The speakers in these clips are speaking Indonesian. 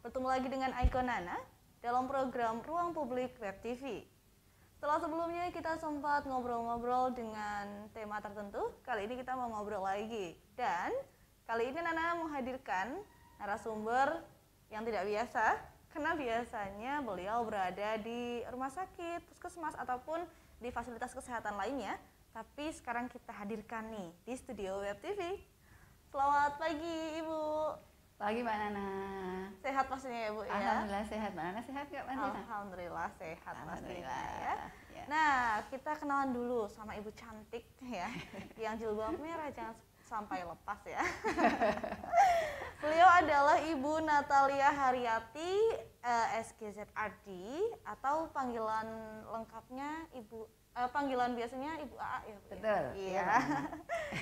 Bertemu lagi dengan Aiko Nana dalam program Ruang Publik Web TV. Setelah sebelumnya kita sempat ngobrol-ngobrol dengan tema tertentu, kali ini kita mau ngobrol lagi. Dan kali ini Nana menghadirkan narasumber yang tidak biasa, karena biasanya beliau berada di rumah sakit, puskesmas, ataupun di fasilitas kesehatan lainnya. Tapi sekarang kita hadirkan nih di studio Web TV. Selamat pagi Ibu. Pagi Mbak Nana. Sehat pastinya ya Bu ya? Alhamdulillah sehat. Mbak Nana sehat nggak Mbak Nana? Alhamdulillah sehat pastinya Alhamdulillah. ya. Nah, kita kenalan dulu sama Ibu cantik ya, yang jilbab merah jangan sampai lepas ya. Beliau adalah Ibu Natalia Haryati, SGZRD, atau panggilan lengkapnya panggilan biasanya Ibu AA ya Bu? Betul. Iya.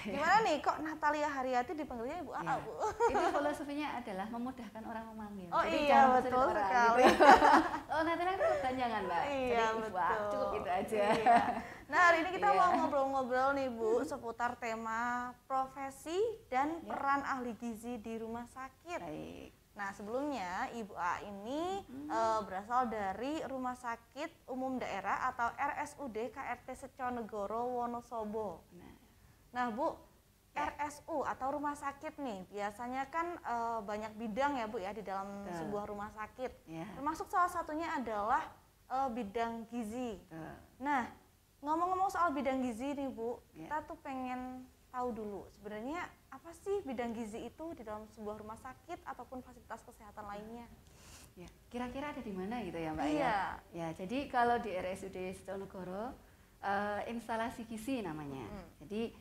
Gimana nih kok Natalia Haryati dipanggilnya Ibu AA Bu? Itu filosofinya adalah memudahkan orang memanggil. Oh jadi iya betul sekali. Gitu. Oh Natalia itu kepanjangan Mbak. Iya jadi betul. Cukup itu aja. Iya. Nah hari ini kita mau ngobrol-ngobrol nih Bu seputar tema profesi dan peran ahli gizi di rumah sakit. Baik. Nah sebelumnya Ibu A ini berasal dari Rumah Sakit Umum Daerah atau RSUD KRT Seconegoro Wonosobo. Nah Bu, RSU atau rumah sakit nih biasanya kan banyak bidang ya Bu ya di dalam sebuah rumah sakit. Termasuk salah satunya adalah bidang gizi. Nah ngomong-ngomong soal bidang gizi nih Bu, kita tuh pengen tahu dulu sebenarnya apa sih bidang gizi itu di dalam sebuah rumah sakit ataupun fasilitas kesehatan lainnya? Ya, kira-kira ada di mana gitu ya Mbak Iya. ya? Ya, jadi kalau di RSUD Seconegoro instalasi gizi namanya. Jadi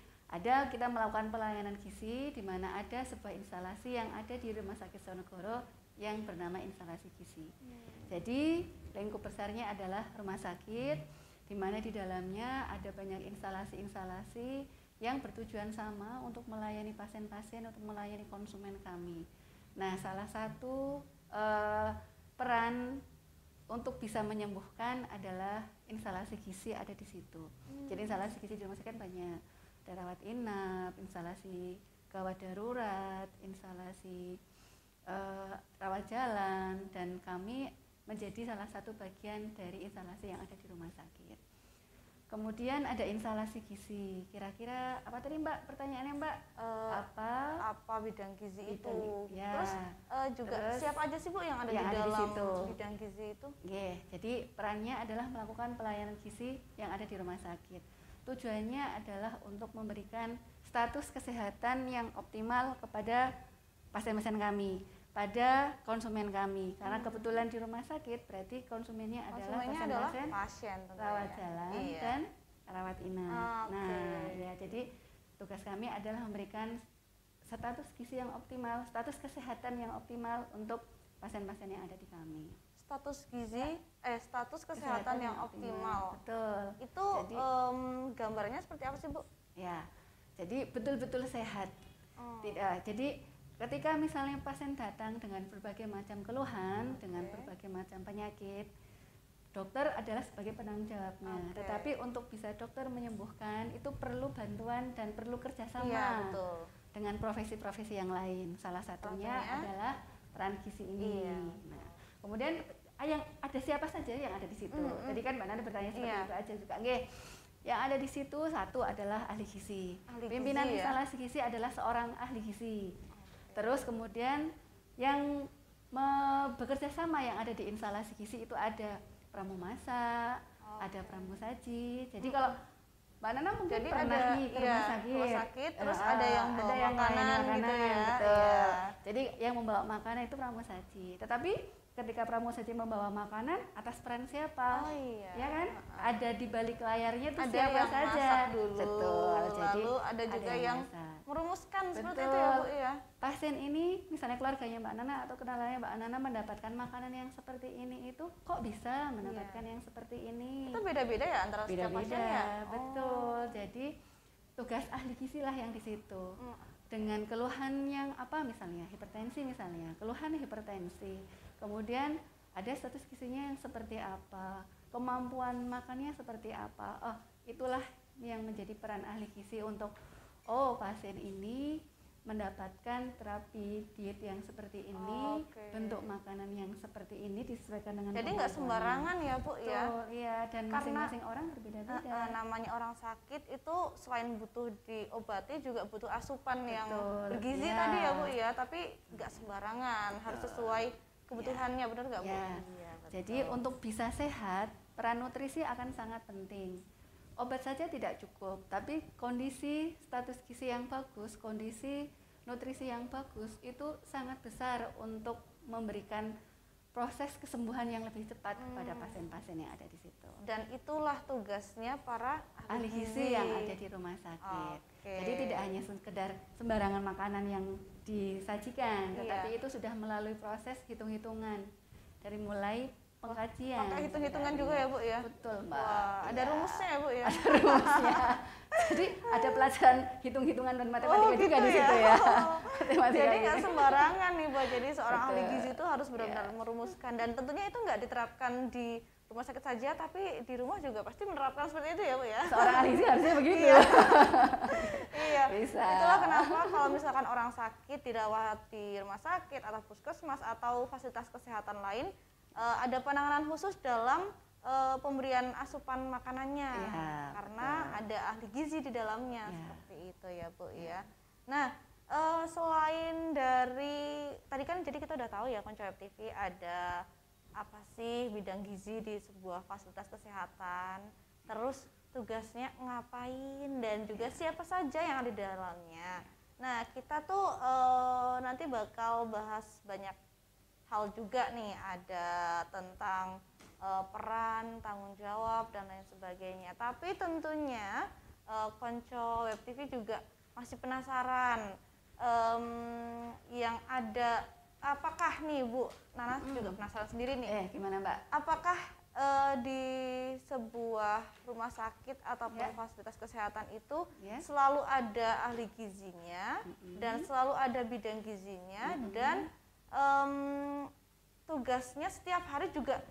kita melakukan pelayanan gizi di mana ada sebuah instalasi yang ada di Rumah Sakit Seconegoro yang bernama instalasi gizi. Jadi lingkup besarnya adalah rumah sakit di mana di dalamnya ada banyak instalasi-instalasi yang bertujuan sama untuk melayani pasien-pasien, untuk melayani konsumen kami. Nah, salah satu peran untuk bisa menyembuhkan adalah instalasi gizi ada di situ. Jadi instalasi gizi di rumah sakit banyak. Ada rawat inap, instalasi gawat darurat, instalasi rawat jalan, dan kami menjadi salah satu bagian dari instalasi yang ada di rumah sakit. Kemudian ada instalasi gizi. Kira-kira apa tadi Mbak pertanyaannya Mbak? Apa bidang gizi itu? Ya. Terus juga siapa aja sih Bu yang ada di dalam bidang gizi itu? Jadi perannya adalah melakukan pelayanan gizi yang ada di rumah sakit. Tujuannya adalah untuk memberikan status kesehatan yang optimal kepada pasien-pasien kami, pada konsumen kami, karena kebetulan di rumah sakit berarti konsumennya adalah pasien rawat jalan dan rawat inap. Nah, ya jadi tugas kami adalah memberikan status gizi yang optimal, status kesehatan yang optimal untuk pasien-pasien yang ada di kami. Status gizi, status kesehatan yang optimal. Betul. Itu jadi, gambarnya seperti apa sih Bu? Ya, jadi betul-betul sehat. Tidak, jadi ketika misalnya pasien datang dengan berbagai macam keluhan, dengan berbagai macam penyakit, dokter adalah sebagai penanggung jawabnya. Tetapi untuk bisa dokter menyembuhkan itu perlu bantuan dan perlu kerjasama dengan profesi-profesi yang lain. Salah satunya adalah peran gizi ini. Nah, kemudian yang ada siapa saja yang ada di situ? Tadi kan Mbak Nana bertanya seperti itu aja juga. Yang ada di situ satu adalah ahli gizi. Pimpinan instalasi gizi adalah seorang ahli gizi. Terus kemudian yang bekerja sama yang ada di instalasi gizi itu ada pramu masak, ada pramu saji. Jadi kalau Mbak Nana mungkin pernah ke rumah sakit, terus ada yang bawa makanan gitu ya. Betul. Jadi yang membawa makanan itu pramu saji. Tetapi ketika pramu saji membawa makanan, atas peran siapa? Ya kan? Ada di balik layarnya itu siapa yang saja. Masak dulu. Betul. Jadi lalu ada juga yang merumuskan seperti itu ya Bu ya. Pasien ini misalnya keluarganya Mbak Nana atau kenalannya Mbak Nana mendapatkan makanan yang seperti ini, itu kok bisa mendapatkan yang seperti ini? Itu beda-beda ya antara setiap pasien ya? Betul. Jadi tugas ahli gizi lah yang di situ. Dengan keluhan yang apa misalnya hipertensi misalnya, keluhan hipertensi. Kemudian ada status gizinya yang seperti apa, kemampuan makannya seperti apa. Itulah yang menjadi peran ahli gizi untuk pasien ini mendapatkan terapi diet yang seperti ini, bentuk makanannya disesuaikan dengan jadi nggak sembarangan ya Bu. Betul, ya. Iya, dan masing-masing orang berbeda-beda. Namanya orang sakit itu selain butuh diobati juga butuh asupan yang Betul, bergizi iya. tadi ya Bu ya, tapi nggak sembarangan, harus sesuai kebutuhannya, benar nggak Bu? Ya. Iya, betul. Jadi untuk bisa sehat, peran nutrisi akan sangat penting. Obat saja tidak cukup, tapi kondisi status gizi yang bagus, kondisi nutrisi yang bagus itu sangat besar untuk memberikan proses kesembuhan yang lebih cepat kepada pasien-pasien yang ada di situ. Dan itulah tugasnya para Ahli gizi yang ada di rumah sakit. Oke. Jadi tidak hanya sekedar sembarangan makanan yang disajikan, tetapi itu sudah melalui proses hitung-hitungan dari mulai pengkajian. Pakai hitung-hitungan juga ya Bu ya? Betul Mbak. Wah, ada rumusnya ya Bu ya? Ada rumusnya. Jadi ada pelajaran hitung-hitungan dan matematika juga gitu di situ ya. Jadi nggak sembarangan nih Bu. Jadi seorang Betul. ahli gizi itu harus benar-benar merumuskan, dan tentunya itu nggak diterapkan di rumah sakit saja, tapi di rumah juga pasti menerapkan seperti itu ya Bu ya? Seorang ahli gizi harusnya begitu. Iya. Bisa. Itulah kenapa kalau misalkan orang sakit dirawat di rumah sakit atau puskesmas atau fasilitas kesehatan lain, ada penanganan khusus dalam pemberian asupan makanannya, Ya, karena ada ahli gizi di dalamnya, Ya. seperti itu ya Bu ya. Nah, selain dari tadi kan jadi kita udah tahu ya Konco Web TV ada apa sih bidang gizi di sebuah fasilitas kesehatan, terus tugasnya ngapain dan juga siapa saja yang ada di dalamnya. Nah, kita tuh nanti bakal bahas banyak hal juga nih, ada tentang peran, tanggung jawab dan lain sebagainya. Tapi tentunya Konco Web TV juga masih penasaran yang ada, apakah nih Bu Nana juga penasaran sendiri nih. Gimana Mbak? Apakah di sebuah rumah sakit ataupun fasilitas kesehatan itu selalu ada ahli gizinya dan selalu ada bidang gizinya dan tugasnya setiap hari juga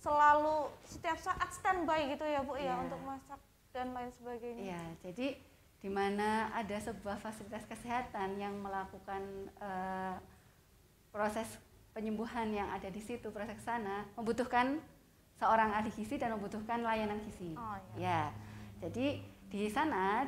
selalu setiap saat standby gitu ya Bu ya untuk masak dan lain sebagainya. Iya, jadi di mana ada sebuah fasilitas kesehatan yang melakukan proses penyembuhan yang ada di situ, proses sana membutuhkan seorang ahli gizi dan membutuhkan layanan gizi. Ya, jadi di sana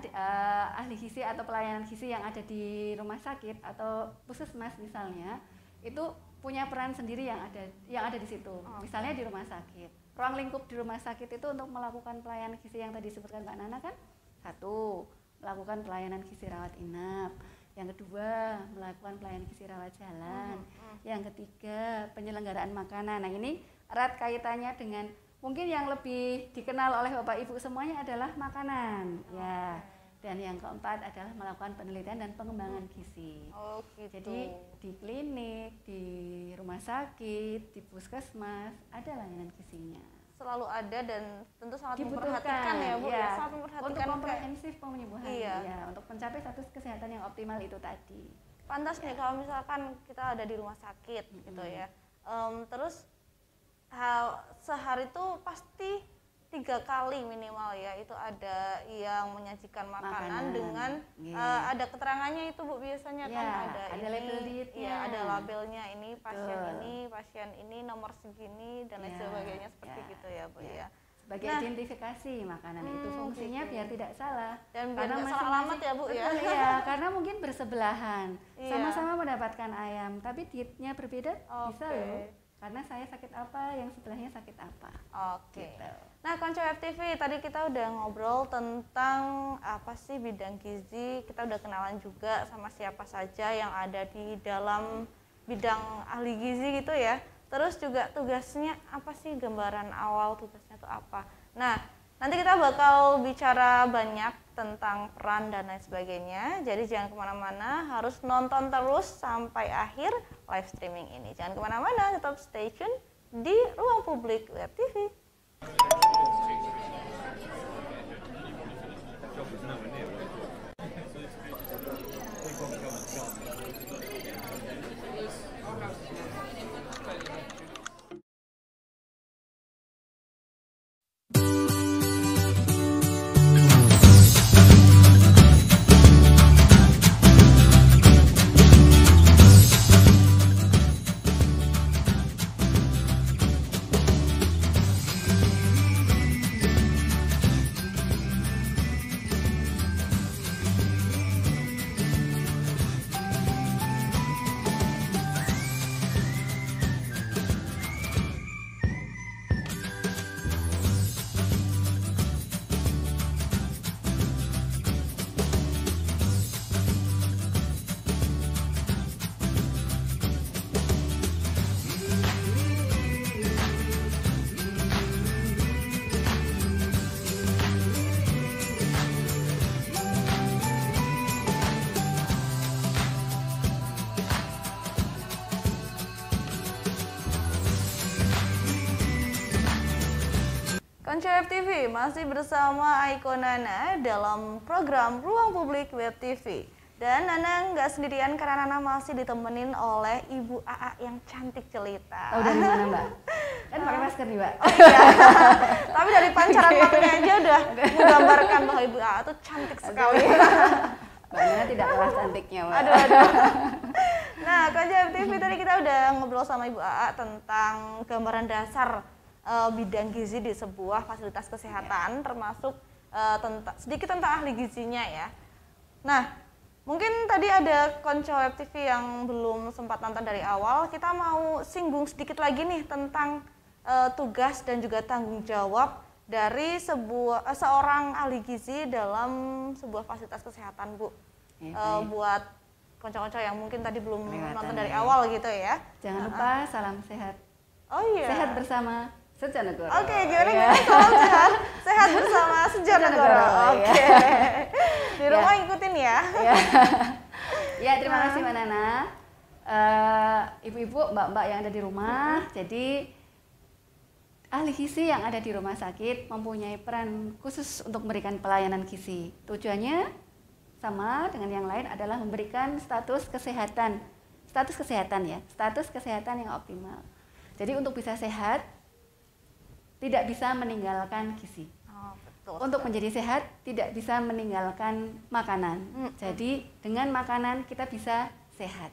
ahli gizi atau pelayanan gizi yang ada di rumah sakit atau puskesmas misalnya itu punya peran sendiri yang ada di situ. Misalnya di rumah sakit, ruang lingkup di rumah sakit itu untuk melakukan pelayanan gizi yang tadi disebutkan Mbak Nana kan, satu, melakukan pelayanan gizi rawat inap, yang kedua melakukan pelayanan gizi rawat jalan, yang ketiga penyelenggaraan makanan. Nah, ini erat kaitannya dengan mungkin yang lebih dikenal oleh Bapak Ibu semuanya adalah makanan, ya. Dan yang keempat adalah melakukan penelitian dan pengembangan gizi. Gitu. Jadi di klinik, di rumah sakit, di puskesmas ada layanan gizinya. Selalu ada dan tentu sangat Dibutuhkan, memperhatikan ya Bu ya, sangat untuk memperhatikan komprehensif penyembuhan, Iya. ya, untuk mencapai status kesehatan yang optimal itu tadi. Pantas nih kalau misalkan kita ada di rumah sakit gitu ya, terus sehari itu pasti 3 kali minimal ya itu ada yang menyajikan makanan dengan ada keterangannya itu Bu, biasanya kan ada ini, label dietnya, ada labelnya, ini pasien ini nomor segini dan lain sebagainya, seperti gitu ya Bu ya. Sebagai identifikasi makanan itu fungsinya biar tidak salah dan biar nggak salah alamat ya Bu ya. Ya, karena mungkin bersebelahan, sama-sama mendapatkan ayam tapi dietnya berbeda, bisa loh. Karena saya sakit apa, yang sebelahnya sakit apa. Gitu. Nah, Konco Web TV, tadi kita udah ngobrol tentang apa sih bidang gizi, kita udah kenalan juga sama siapa saja yang ada di dalam bidang ahli gizi gitu ya. Terus juga tugasnya apa sih, gambaran awal tugasnya itu apa. Nah, nanti kita bakal bicara banyak tentang peran dan lain sebagainya. Jadi jangan kemana-mana, harus nonton terus sampai akhir live streaming ini. Jangan kemana-mana, tetap stay tune di Ruang Publik Web TV. Konco Web TV masih bersama Aiko Nana dalam program Ruang Publik Web TV. Dan Nana nggak sendirian karena Nana masih ditemenin oleh Ibu AA yang cantik jelita. Oh, dari mana Mbak? Kan pakai masker nih Mbak. Oh iya, tapi dari pancaran matanya aja udah menggambarkan bahwa Ibu AA tuh cantik sekali. Mbak Nana tidak kalah cantiknya Mbak. Aduh, aduh. Nah, Konco Web TV tadi kita udah ngobrol sama Ibu AA tentang gambaran dasar bidang gizi di sebuah fasilitas kesehatan, termasuk sedikit tentang ahli gizinya ya. Nah, mungkin tadi ada Konco Web TV yang belum sempat nonton dari awal, kita mau singgung sedikit lagi nih tentang tugas dan juga tanggung jawab dari seorang ahli gizi dalam sebuah fasilitas kesehatan, Bu. Buat konco-konco yang mungkin tadi belum nonton dari awal gitu ya. Jangan lupa salam sehat. Oh iya. Sehat bersama Sejanegoro. Oke, gimana salam sehat bersama Sejanegoro. Oke. Di rumah ikutin ya. Ya, terima kasih Mbak Nana. Ibu-ibu, mbak-mbak yang ada di rumah. Jadi ahli gizi yang ada di rumah sakit mempunyai peran khusus untuk memberikan pelayanan gizi. Tujuannya sama dengan yang lain adalah memberikan status kesehatan yang optimal. Jadi untuk bisa sehat tidak bisa meninggalkan gizi. Oh, betul. Untuk menjadi sehat tidak bisa meninggalkan makanan. Jadi dengan makanan kita bisa sehat.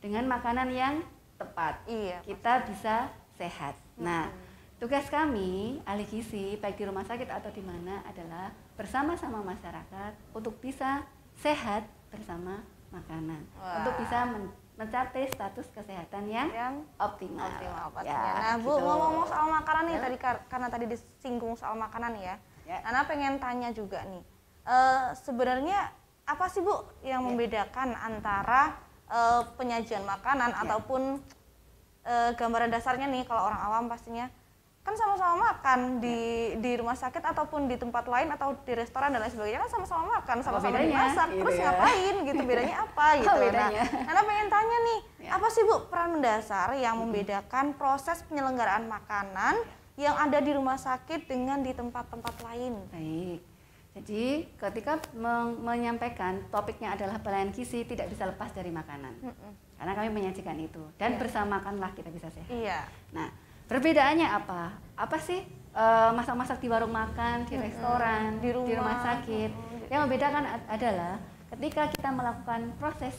Dengan makanan yang tepat, kita bisa sehat. Nah, tugas kami ahli gizi baik di rumah sakit atau di mana adalah bersama-sama masyarakat untuk bisa sehat bersama makanan. Wah. Untuk bisa mencapai status kesehatan yang optimal. Nah, Bu, ngomong soal makanan nih tadi karena tadi disinggung soal makanan ya. Nana pengen tanya juga nih. Sebenarnya apa sih Bu yang membedakan antara penyajian makanan ataupun gambaran dasarnya nih kalau orang awam pastinya kan sama-sama makan di rumah sakit ataupun di tempat lain atau di restoran dan lain sebagainya kan sama-sama makan, sama-sama dimasak, terus ngapain gitu, bedanya apa gitu. Nah, Nana pengen tanya nih, apa sih Bu peran mendasar yang membedakan proses penyelenggaraan makanan yang ada di rumah sakit dengan di tempat-tempat lain? Baik, jadi ketika menyampaikan topiknya adalah pelayanan gizi tidak bisa lepas dari makanan, karena kami menyajikan itu dan bersama makanlah kita bisa sehat. Nah, perbedaannya apa? Apa sih masak-masak di warung makan, di restoran, di rumah sakit? Yang membedakan adalah ketika kita melakukan proses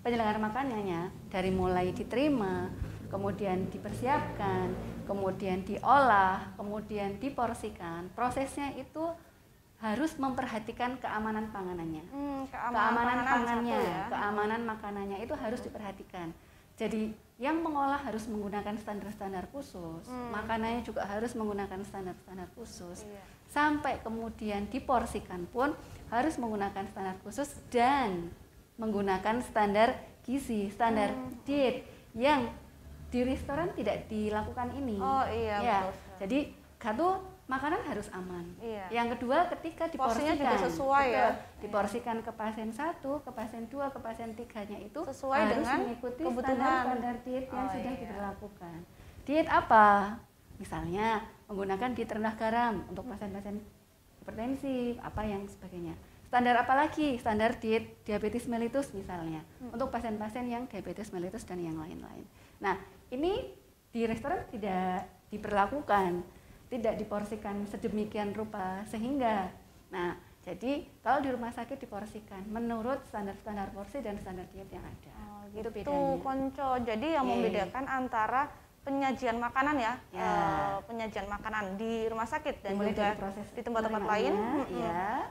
penyelenggaraan makanannya dari mulai diterima, kemudian dipersiapkan, kemudian diolah, kemudian diporsikan. Prosesnya itu harus memperhatikan keamanan panganannya. Keamanan makanannya itu harus diperhatikan. Jadi yang mengolah harus menggunakan standar-standar khusus, makanannya juga harus menggunakan standar-standar khusus, sampai kemudian diporsikan pun harus menggunakan standar khusus dan menggunakan standar gizi, standar diet yang di restoran tidak dilakukan ini. Betul. Jadi satu, makanan harus aman. Yang kedua, ketika diporsikan juga sesuai diporsikan ke pasien 1, ke pasien 2, ke pasien 3-nya itu sesuai harus dengan mengikuti kebutuhan standar diet yang sudah diberlakukan. Diet apa? Misalnya menggunakan diet rendah garam untuk pasien-pasien hipertensi, apa yang sebagainya. Standar apa lagi? Standar diet diabetes mellitus misalnya, untuk pasien-pasien yang diabetes mellitus dan yang lain-lain. Nah, ini di restoran tidak diberlakukan, tidak diporsikan sedemikian rupa sehingga, nah jadi kalau di rumah sakit diporsikan menurut standar-standar porsi dan standar diet yang ada. Itu bedanya. Konco. Jadi yang membedakan antara penyajian makanan penyajian makanan di rumah sakit dan juga di tempat-tempat lain.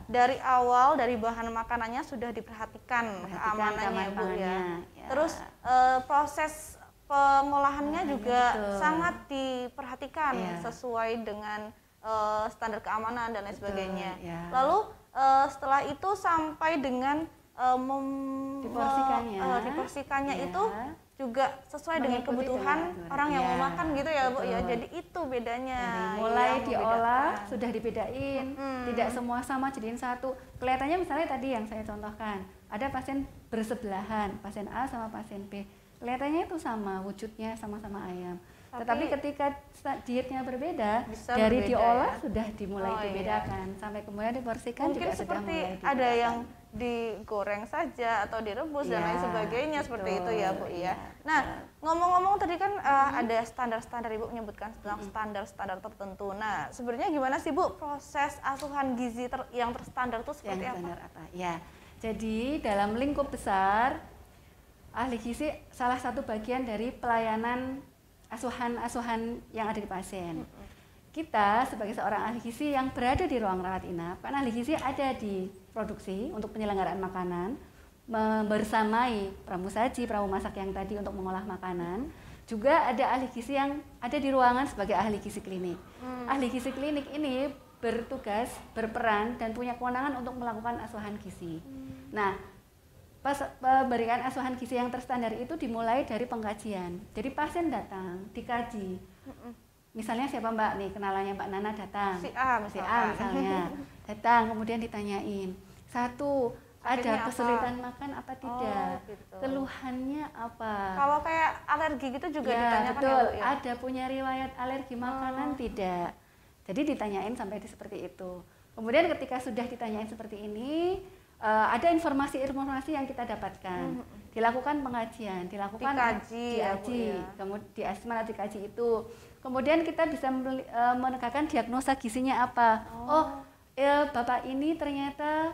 Dari awal dari bahan makanannya sudah diperhatikan keamanannya Bu ya. Terus proses pengolahannya juga sangat diperhatikan sesuai dengan standar keamanan dan lain sebagainya. Lalu setelah itu sampai dengan diporsikannya itu juga sesuai dengan kebutuhan orang yang mau makan gitu ya Bu ya. Jadi itu bedanya. Dari mulai diolah sudah dibedain, tidak semua sama jadiin satu. Kelihatannya misalnya tadi yang saya contohkan, ada pasien bersebelahan, pasien A sama pasien B. Kelihatannya itu sama, wujudnya sama-sama ayam. Tetapi ketika dietnya berbeda, Bisa dari berbeda, diolah ya? sudah dimulai dibedakan, sampai kemudian diporsikan Mungkin juga sudah seperti mulai dibedakan. ada yang digoreng saja atau direbus dan lain sebagainya, seperti itu ya Bu ya. Nah, ngomong-ngomong tadi kan ada standar-standar, Ibu menyebutkan tentang standar-standar tertentu. Nah, sebenarnya gimana sih Bu proses asuhan gizi yang terstandar itu seperti yang apa? Ya, jadi dalam lingkup besar ahli gizi salah satu bagian dari pelayanan asuhan yang ada di pasien. Kita sebagai seorang ahli gizi yang berada di ruang rawat inap, kan ahli gizi ada di produksi untuk penyelenggaraan makanan, bersamai pramusaji, pramumasak yang tadi untuk mengolah makanan. Juga ada ahli gizi yang ada di ruangan sebagai ahli gizi klinik. Ahli gizi klinik ini bertugas, berperan dan punya kewenangan untuk melakukan asuhan gizi. Nah, pemberian asuhan gizi yang terstandar itu dimulai dari pengkajian. Jadi pasien datang, dikaji. Misalnya siapa Mbak nih, kenalannya Mbak Nana datang. Si A misalnya. Datang, kemudian ditanyain. Satu, ada kesulitan makan apa tidak? Gitu. Keluhannya apa? Kalau kayak alergi gitu juga ditanyakan betul. ya Bu ya? Ada punya riwayat alergi makanan tidak? Jadi ditanyain sampai seperti itu. Kemudian ketika sudah ditanyain seperti ini, ada informasi-informasi yang kita dapatkan. Dilakukan pengajian, dikaji, kemudian dikaji itu. Kemudian kita bisa menegakkan diagnosa gizinya apa. Bapak ini ternyata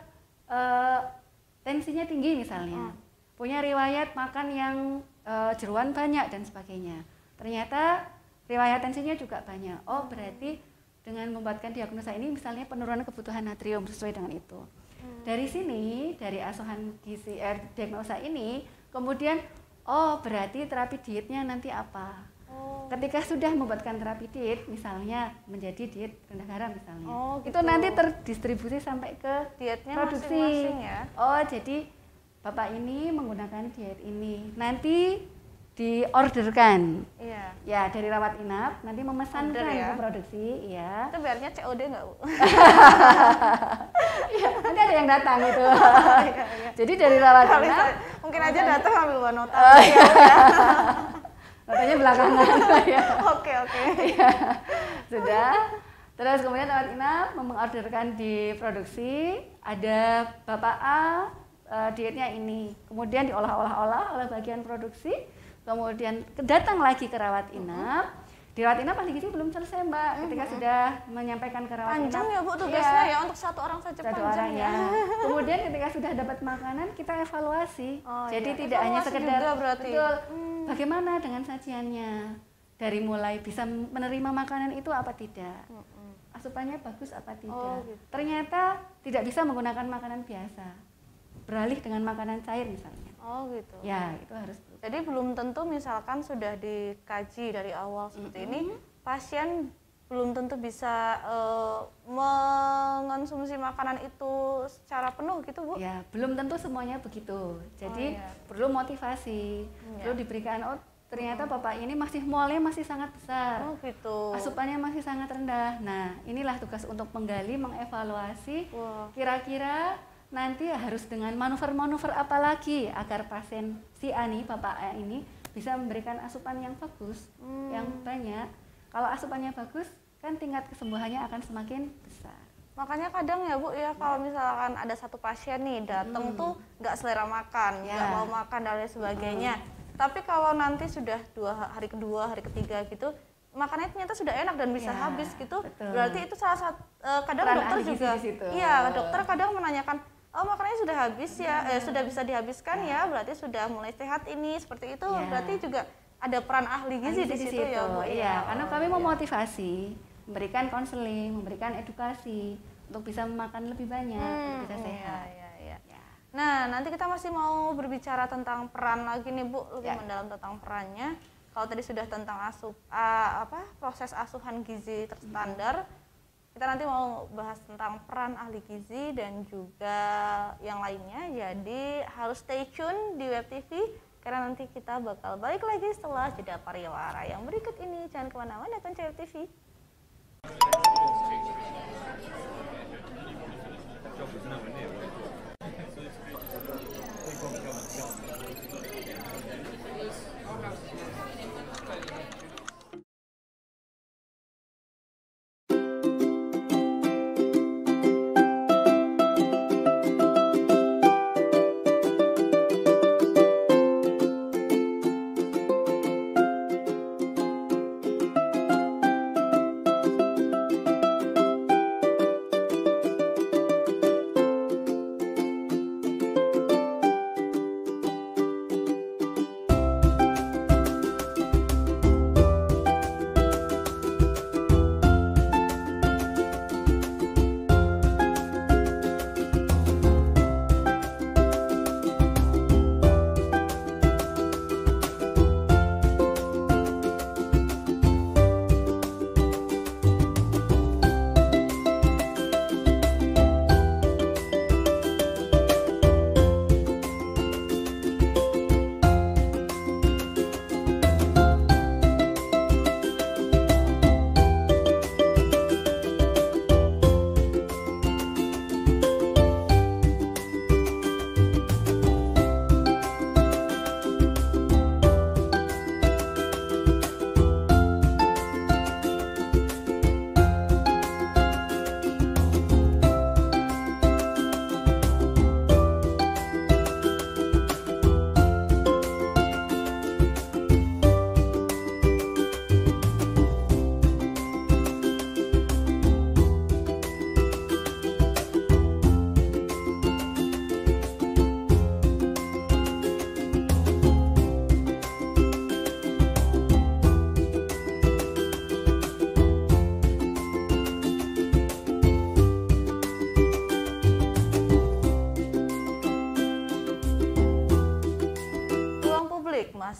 tensinya tinggi misalnya. Punya riwayat makan yang jeroan banyak dan sebagainya. Ternyata riwayat tensinya juga banyak. Berarti dengan membuatkan diagnosa ini misalnya penurunan kebutuhan natrium sesuai dengan itu. Dari sini, dari asuhan gizi diagnosa ini, kemudian berarti terapi dietnya nanti apa? Ketika sudah membuatkan terapi diet, misalnya menjadi diet rendah garam misalnya, gitu. Itu nanti terdistribusi sampai ke dietnya produksi. Masing-masing ya? Jadi Bapak ini menggunakan diet ini, nanti diorderkan. Iya. Ya, dari rawat inap nanti memesankan ya? ke produksi, iya. Itu bayarnya COD nggak Bu? Iya, nanti ada yang datang gitu. Jadi dari rawat inap mungkin aja datang ambil buah nota. Notanya belakangan. Oke. Ya, sudah. Terus kemudian rawat inap mengorderkan di produksi, ada Bapak A, dietnya ini. Kemudian diolah-olah oleh bagian produksi. Kemudian datang lagi ke rawat inap. Di rawat inap ahli gizi belum selesai Mbak. Ketika sudah menyampaikan ke rawat inap. Panjang ya Bu tugasnya ya untuk satu orang saja panjang ya. Kemudian ketika sudah dapat makanan kita evaluasi. Jadi tidak hanya sekedar betul. Bagaimana dengan sajiannya? Dari mulai bisa menerima makanan itu apa tidak? Asupannya bagus apa tidak? Gitu. Ternyata tidak bisa menggunakan makanan biasa. Beralih dengan makanan cair misalnya. Gitu. Ya, itu harus. Jadi belum tentu misalkan sudah dikaji dari awal seperti ini, pasien belum tentu bisa mengonsumsi makanan itu secara penuh gitu Bu? Ya, belum tentu semuanya begitu. Jadi perlu motivasi, perlu diberikan ternyata Bapak ini molnya masih sangat besar. Gitu. Asupannya masih sangat rendah. Nah, inilah tugas untuk menggali, mengevaluasi kira-kira nanti harus dengan manuver-manuver apa lagi agar pasien si A nih, Bapak A ini bisa memberikan asupan yang bagus, yang banyak. Kalau asupannya bagus, kan tingkat kesembuhannya akan semakin besar. Makanya kadang ya Bu ya, kalau misalkan ada satu pasien nih datang tuh nggak selera makan, nggak mau makan dan lain sebagainya. Tapi kalau nanti sudah hari kedua, hari ketiga gitu, makannya ternyata sudah enak dan bisa habis gitu. Betul. Berarti itu salah satu kadang peran dokter juga. Iya, dokter kadang menanyakan, makanannya sudah habis ya, sudah bisa dihabiskan ya, berarti sudah mulai sehat ini, seperti itu. Berarti juga ada peran ahli gizi di situ ya Bu. Iya, karena kami memotivasi, memberikan konseling, memberikan edukasi untuk bisa makan lebih banyak, untuk bisa sehat. Nah, nanti kita masih mau berbicara tentang peran lagi nih Bu, lebih mendalam tentang perannya. Kalau tadi sudah tentang proses asuhan gizi terstandar, kita nanti mau bahas tentang peran ahli gizi dan juga yang lainnya. Jadi harus stay tune di Web TV karena nanti kita bakal balik lagi setelah jeda pariwara yang berikut ini. Jangan kemana-mana, tonton Web TV.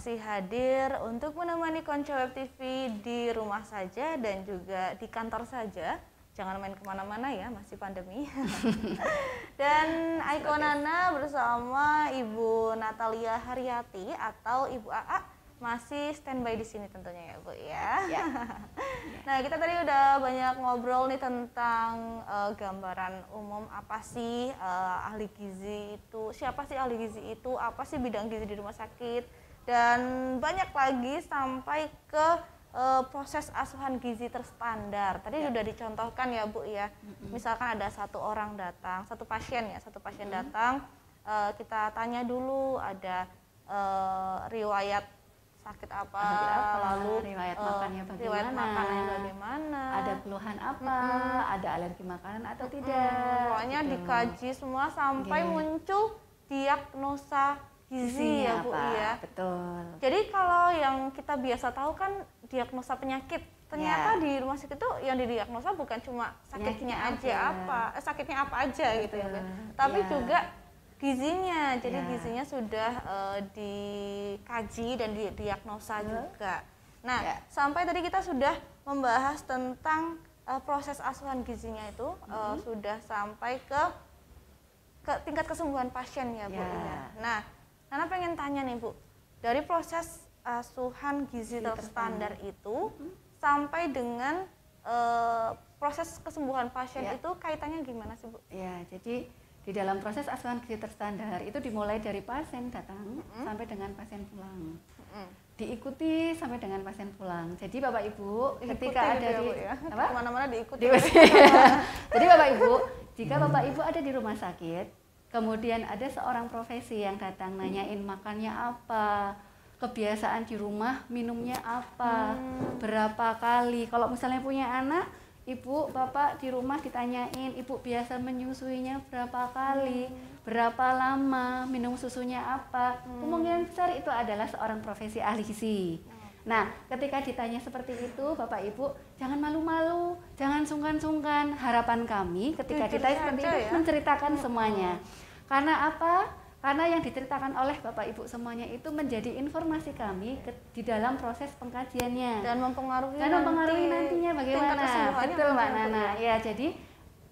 masih hadir untuk menemani Konco Web TV di rumah saja dan juga di kantor saja. Jangan main kemana-mana ya, masih pandemi. Dan Aiko Nana bersama Ibu Natalia Haryati atau Ibu AA masih standby di sini tentunya ya Bu ya. Ya. Nah kita tadi udah banyak ngobrol nih tentang gambaran umum apa sih ahli gizi itu, siapa sih ahli gizi itu, apa sih bidang gizi di rumah sakit, dan banyak lagi sampai ke proses asuhan gizi terstandar. Tadi sudah dicontohkan ya Bu ya. Misalkan ada satu orang datang, satu pasien datang, kita tanya dulu ada riwayat sakit apa, lalu riwayat makannya bagaimana, ada keluhan apa, ada alergi makanan atau tidak. Pokoknya dikaji semua sampai muncul diagnosa gizi ya Bu ya. Betul. Jadi kalau yang kita biasa tahu kan diagnosa penyakit, ternyata di rumah sakit itu yang didiagnosa bukan cuma sakitnya sakitnya apa aja gitu ya Bu, tapi juga gizinya. Jadi gizinya sudah dikaji dan didiagnosa juga. Nah, sampai tadi kita sudah membahas tentang proses asuhan gizinya itu sudah sampai ke tingkat kesembuhan pasien ya Bu. Nah, Nana pengen tanya nih Bu, dari proses asuhan gizi terstandar itu sampai dengan proses kesembuhan pasien itu kaitannya gimana sih Bu? Ya, jadi di dalam proses asuhan gizi terstandar itu dimulai dari pasien datang sampai dengan pasien pulang. Diikuti sampai dengan pasien pulang. Jadi Bapak Ibu ketika ada di kemana-mana diikuti. Jadi Bapak Ibu, jika Bapak Ibu ada di rumah sakit, kemudian ada seorang profesi yang datang nanyain makannya apa, kebiasaan di rumah minumnya apa, berapa kali. Kalau misalnya punya anak, Ibu, Bapak di rumah ditanyain, Ibu biasa menyusuinya berapa kali, berapa lama, minum susunya apa. Kemungkinan besar itu adalah seorang profesi ahli gizi. Nah, ketika ditanya seperti itu, Bapak Ibu jangan malu-malu, jangan sungkan-sungkan. Harapan kami ketika ditanya seperti itu menceritakan semuanya. Karena apa? Karena yang diceritakan oleh Bapak Ibu semuanya itu menjadi informasi kami di dalam proses pengkajiannya dan mempengaruhi nantinya bagaimana. Betul Mbak Nana. Ya, jadi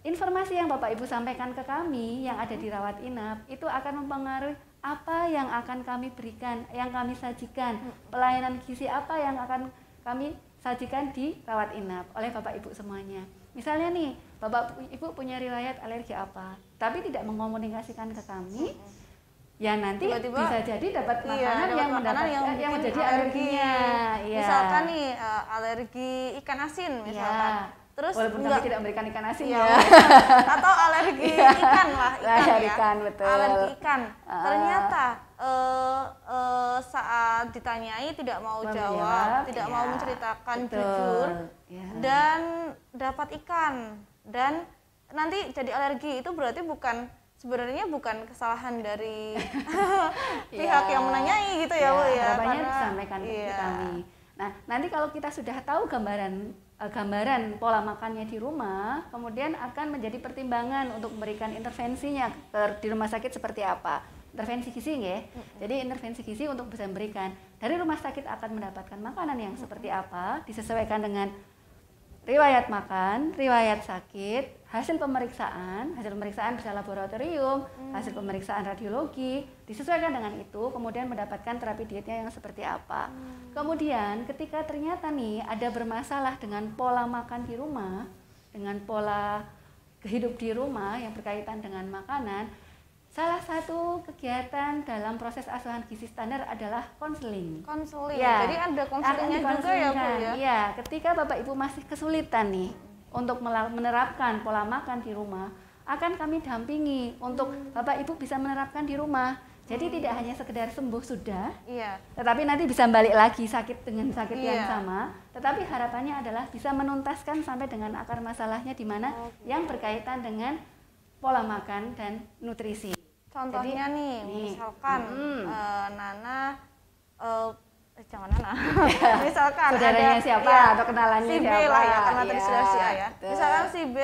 informasi yang Bapak Ibu sampaikan ke kami yang ada di rawat inap itu akan mempengaruhi apa yang akan kami berikan, yang kami sajikan, pelayanan gizi apa yang akan kami sajikan di rawat inap oleh Bapak Ibu semuanya. Misalnya nih, Bapak Ibu punya riwayat alergi apa, tapi tidak mengkomunikasikan ke kami, ya nanti tiba-tiba bisa jadi dapat makanan yang menjadi alerginya. Misalkan nih alergi ikan asin misalkan. Terus walaupun kami tidak memberikan ikan asin ya. Atau alergi ikan lah, ikan betul. Alergi ikan. Ternyata saat ditanyai tidak mau jawab, tidak mau menceritakan jujur dan dapat ikan dan nanti jadi alergi. Itu berarti sebenarnya bukan kesalahan dari pihak yang menanyai gitu ya Bu ya. Harapannya disampaikan ke kami. Nah, nanti kalau kita sudah tahu gambaran pola makannya di rumah, kemudian akan menjadi pertimbangan untuk memberikan intervensinya di rumah sakit seperti apa. Intervensi gizi ya. Jadi intervensi gizi untuk bisa memberikan dari rumah sakit akan mendapatkan makanan yang seperti apa, disesuaikan dengan riwayat makan, riwayat sakit, hasil pemeriksaan bisa laboratorium, hasil pemeriksaan radiologi, disesuaikan dengan itu, kemudian mendapatkan terapi dietnya yang seperti apa. Kemudian ketika ternyata nih ada bermasalah dengan pola makan di rumah, dengan pola hidup di rumah yang berkaitan dengan makanan, salah satu kegiatan dalam proses asuhan gizi standar adalah konseling. Ya, jadi ada konselingnya juga ya Bu ya? Iya, ketika Bapak Ibu masih kesulitan nih untuk menerapkan pola makan di rumah, akan kami dampingi untuk Bapak Ibu bisa menerapkan di rumah. Jadi tidak hanya sekedar sembuh sudah, tetapi nanti bisa balik lagi sakit dengan sakit yang sama. Tetapi harapannya adalah bisa menuntaskan sampai dengan akar masalahnya di mana yang berkaitan dengan pola makan dan nutrisi. Contohnya nih, misalkan Nana, jangan Nana, misalkan saudaranya siapa atau kenalannya si B siapa lah ya, karena tadi sudah si A ya. Misalkan si B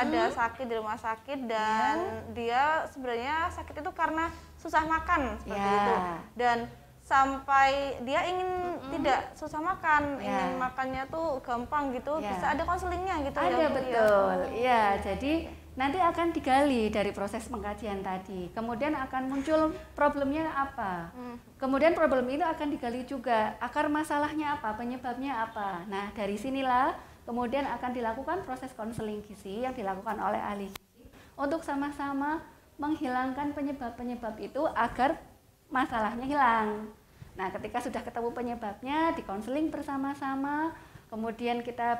ada sakit di rumah sakit dan dia sebenarnya sakit itu karena susah makan seperti itu. Dan sampai dia ingin tidak susah makan, ingin makannya tuh gampang gitu, bisa ada konselingnya gitu ada, ya Bu? Betul, iya. Jadi nanti akan digali dari proses pengkajian tadi, kemudian akan muncul problemnya apa, kemudian problem itu akan digali juga, akar masalahnya apa, penyebabnya apa. Nah dari sinilah kemudian akan dilakukan proses konseling gizi yang dilakukan oleh ahli gizi untuk sama-sama menghilangkan penyebab-penyebab itu agar masalahnya hilang. Nah, ketika sudah ketemu penyebabnya, dikonseling bersama-sama, kemudian kita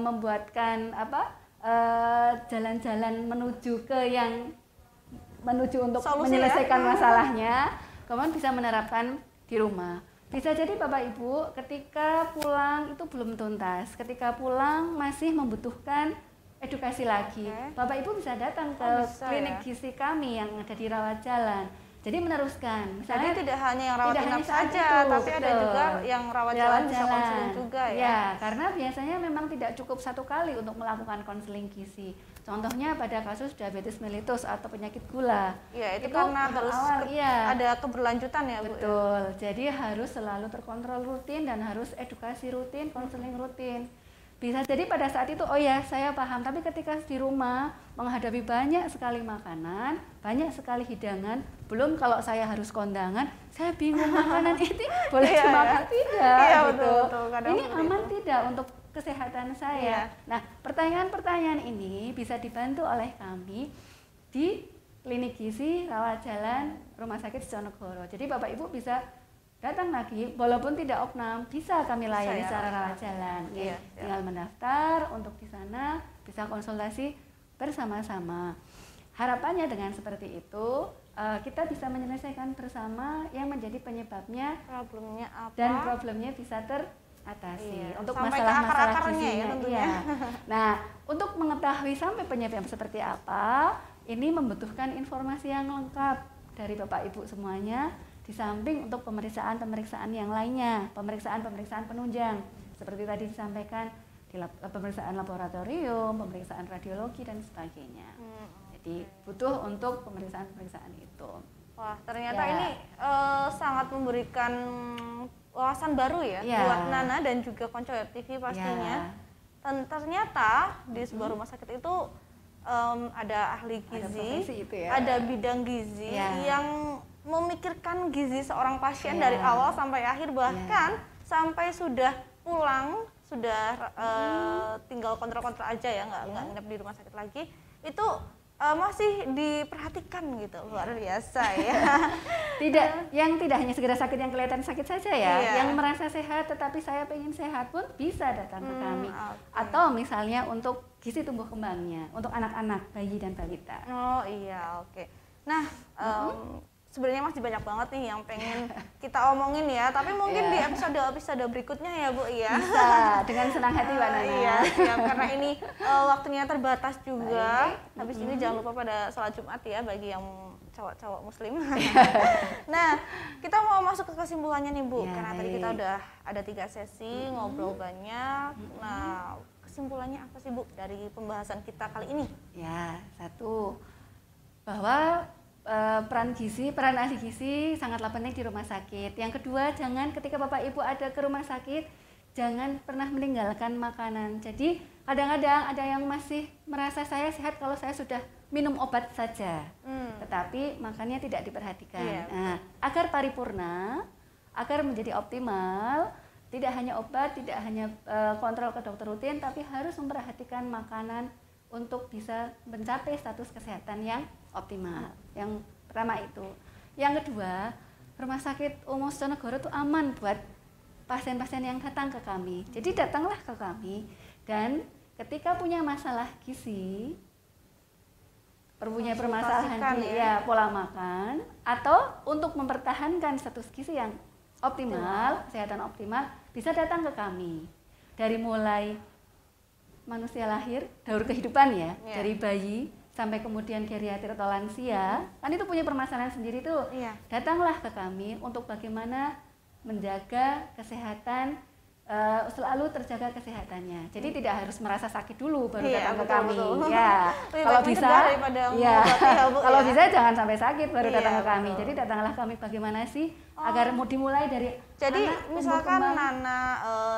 membuatkan jalan-jalan menuju untuk solusi menyelesaikan masalahnya, kemudian bisa menerapkan di rumah. Bisa jadi Bapak Ibu ketika pulang itu belum tuntas, ketika pulang masih membutuhkan edukasi lagi. Bapak Ibu bisa datang ke klinik gizi kami yang ada di Rawat Jalan. Jadi meneruskan. Misalnya tidak hanya yang rawat inap saja, tapi ada juga yang rawat jalan bisa konseling juga ya. Ya, karena biasanya memang tidak cukup satu kali untuk melakukan konseling gizi. Contohnya pada kasus diabetes mellitus atau penyakit gula. Iya, itu karena harus ada keberlanjutan ya Bu. Betul. Jadi harus selalu terkontrol rutin dan harus edukasi rutin, konseling rutin. Bisa jadi pada saat itu, oh ya saya paham, tapi ketika di rumah menghadapi banyak sekali makanan, banyak sekali hidangan, belum kalau saya harus kondangan, saya bingung makanan ini boleh dimakan tidak, gitu. Betul, ini aman tidak untuk kesehatan saya. Nah, pertanyaan-pertanyaan ini bisa dibantu oleh kami di Klinik Gizi Rawat Jalan Rumah Sakit Dijonegoro. Jadi Bapak Ibu bisa datang lagi, walaupun tidak opnam, bisa kami layani secara rawat jalan. Tinggal mendaftar untuk di sana, bisa konsultasi bersama-sama. Harapannya dengan seperti itu, kita bisa menyelesaikan bersama yang menjadi penyebabnya, problemnya apa, dan problemnya bisa teratasi. Untuk sampai masalah-masalah gizinya, ya tentunya. Nah, untuk mengetahui sampai penyebab seperti apa, ini membutuhkan informasi yang lengkap dari Bapak Ibu semuanya. Di samping untuk pemeriksaan-pemeriksaan yang lainnya, pemeriksaan-pemeriksaan penunjang seperti tadi disampaikan, pemeriksaan laboratorium, pemeriksaan radiologi dan sebagainya. Jadi butuh untuk pemeriksaan-pemeriksaan itu. Wah, ternyata ini sangat memberikan wawasan baru ya buat Nana dan juga Konco TV pastinya. Dan ternyata di sebuah rumah sakit itu ada ahli gizi, ada bidang gizi yang memikirkan gizi seorang pasien dari awal sampai akhir, bahkan sampai sudah pulang, sudah tinggal kontrol-kontrol aja ya, nggak nginep di rumah sakit lagi, itu masih diperhatikan gitu. Luar biasa ya. Tidak hanya segera sakit yang kelihatan sakit saja ya, yang merasa sehat tetapi saya pengen sehat pun bisa datang ke kami. Atau misalnya untuk gizi tumbuh kembangnya, untuk anak-anak, bayi dan balita. Oh iya, oke. Nah, sebenarnya masih banyak banget nih yang pengen kita omongin ya, tapi mungkin di episode berikutnya ya Bu ya. Bisa, dengan senang hati Mbak Nana. Iya, siap, karena ini waktunya terbatas juga. Habis ini jangan lupa pada sholat Jumat ya bagi yang cowok-cowok muslim. Nah, kita mau masuk ke kesimpulannya nih Bu, karena tadi kita udah ada 3 sesi, ngobrol banyak. Nah, kesimpulannya apa sih Bu dari pembahasan kita kali ini? Ya, satu, bahwa peran ahli gizi sangatlah penting di rumah sakit. Yang kedua, jangan ketika Bapak Ibu ada ke rumah sakit, jangan pernah meninggalkan makanan. Jadi kadang-kadang ada yang masih merasa saya sehat kalau saya sudah minum obat saja, tetapi makannya tidak diperhatikan. Nah, agar paripurna, agar menjadi optimal, tidak hanya obat, tidak hanya kontrol ke dokter rutin, tapi harus memperhatikan makanan untuk bisa mencapai status kesehatan yang optimal. Yang pertama itu. Yang kedua, Rumah Sakit Umum Dijonegoro itu aman buat pasien-pasien yang datang ke kami. Jadi datanglah ke kami, dan ketika punya masalah gizi, punya permasalahan pola makan, atau untuk mempertahankan status gizi yang optimal, kesehatan optimal, bisa datang ke kami. Dari mulai manusia lahir, daur kehidupan dari bayi sampai kemudian geriatri atau lansia, kan itu punya permasalahan sendiri tuh. Datanglah ke kami untuk bagaimana menjaga kesehatan selalu terjaga kesehatannya. Jadi tidak harus merasa sakit dulu baru Iya, datang ke betul, kami. betul. Ya, Lebih kalau baik bisa, mencegah daripada ya, mengobati ya, Bu, kalau ya. bisa jangan sampai sakit baru Iya, datang ke kami. betul. Jadi datanglah kami bagaimana sih agar mau dimulai dari Jadi anak tumbuh misalkan kembang. Nana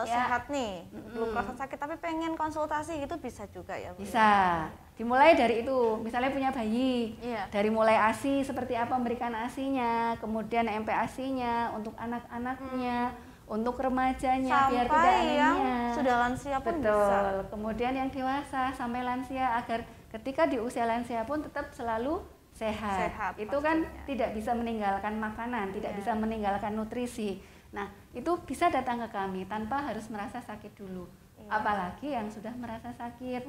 Ya. sehat nih, belum merasa sakit tapi pengen konsultasi gitu bisa juga ya, Bu? Bisa. Dimulai dari itu, misalnya punya bayi, Iya. dari mulai ASI seperti apa memberikan ASI-nya, kemudian MPASI-nya untuk anak-anaknya, untuk remajanya biar tidak Sampai yang anemia. sudah lansia pun Betul. bisa. Kemudian yang dewasa sampai lansia agar ketika di usia lansia pun tetap selalu sehat. Sehat Itu kan pastinya. tidak bisa meninggalkan makanan, tidak Iya. bisa meninggalkan nutrisi. Nah, itu bisa datang ke kami tanpa harus merasa sakit dulu. Iya. Apalagi yang sudah merasa sakit.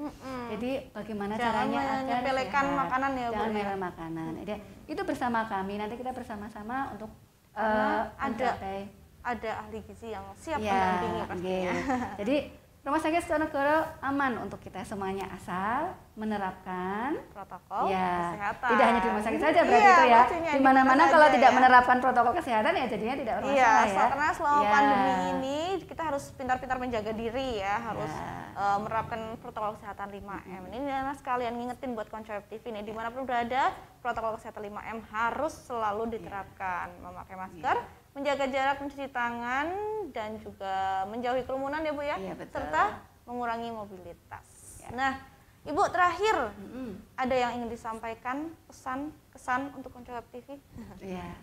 Jadi bagaimana Jangan caranya agar menyepelekan sehat. makanan ya, Bu, Jangan ya. menyepelekan makanan. Jadi, itu bersama kami. Nanti kita bersama-sama untuk Karena mencapai ada ahli gizi yang siap ya, mendampingi pastinya. Jadi Rumah Sakit Sutonegoro aman untuk kita semuanya asal menerapkan Protokol ya, kesehatan. tidak hanya di rumah sakit saja berarti Iya, itu ya. pastinya, Di mana-mana saja kalau tidak ya. menerapkan protokol kesehatan ya jadinya tidak bermasalah Iya, ya. karena selama Ya. pandemi ini kita harus pintar-pintar menjaga diri ya, harus Ya. menerapkan protokol kesehatan 5M. Ini Nana sekalian ngingetin buat Konco Web TV nih, dimanapun berada, protokol kesehatan 5M harus selalu diterapkan. Memakai masker, menjaga jarak, mencuci tangan, dan juga menjauhi kerumunan ya Bu ya, Iya, betul. serta mengurangi mobilitas. Ya. Nah, Ibu terakhir Mm-mm. ada yang ingin disampaikan, pesan, kesan untuk Konco Web TV? Ya.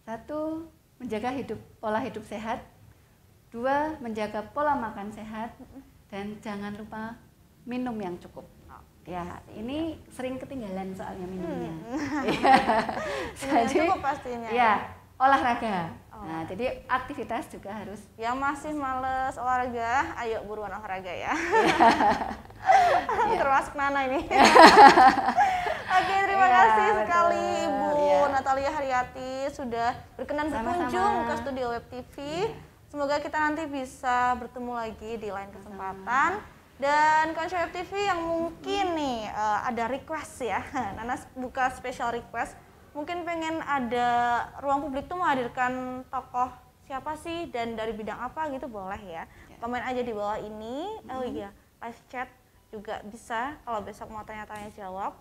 Satu, menjaga pola hidup sehat. Dua, menjaga pola makan sehat. Dan jangan lupa minum yang cukup. Ya, ini sering ketinggalan soalnya minumnya. Minum yang cukup pastinya. Ya, olahraga. Oh. Nah, jadi aktivitas juga harus. Yang masih males olahraga, ayo buruan olahraga ya. Termasuk Nana ini. Oke, terima Iya, kasih betul. sekali Ibu Iya. Natalia Haryati sudah berkenan Sama-sama. berkunjung ke studio Web TV. Semoga kita nanti bisa bertemu lagi di lain kesempatan. Dan Konco Web TV yang mungkin nih ada request ya, Nana buka special request. Mungkin pengen ada ruang publik tuh menghadirkan tokoh siapa sih dan dari bidang apa gitu, boleh ya. Komen aja di bawah ini. Oh iya, live chat juga bisa kalau besok mau tanya-tanya jawab.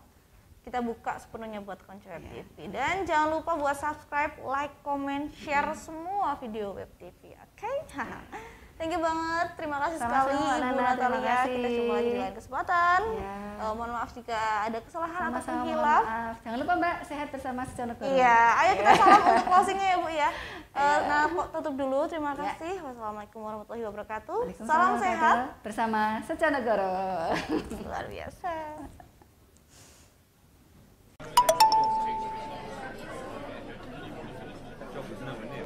Kita buka sepenuhnya buat Konco Web TV. Dan jangan lupa buat subscribe, like, comment, share semua video Web TV. Oke? Thank you banget, terima kasih sekali Sama-sama, Ibu Nana, terima Natalia. kasih. Kita jumpa lagi di lain kesempatan. Ya. Mohon maaf jika ada kesalahan ataupun Sama-sama, mohon hilaf. maaf. Jangan lupa Mbak, sehat bersama Sutonegoro. Iya, ayo kita salam untuk closingnya ya Bu ya. Nah, kok tutup dulu. Terima kasih. Wassalamualaikum warahmatullahi wabarakatuh. Waalaikumsalam Salam warahmatullahi sehat. wabarakatuh. Bersama Sutonegoro. Luar biasa. 저 무슨 하면요?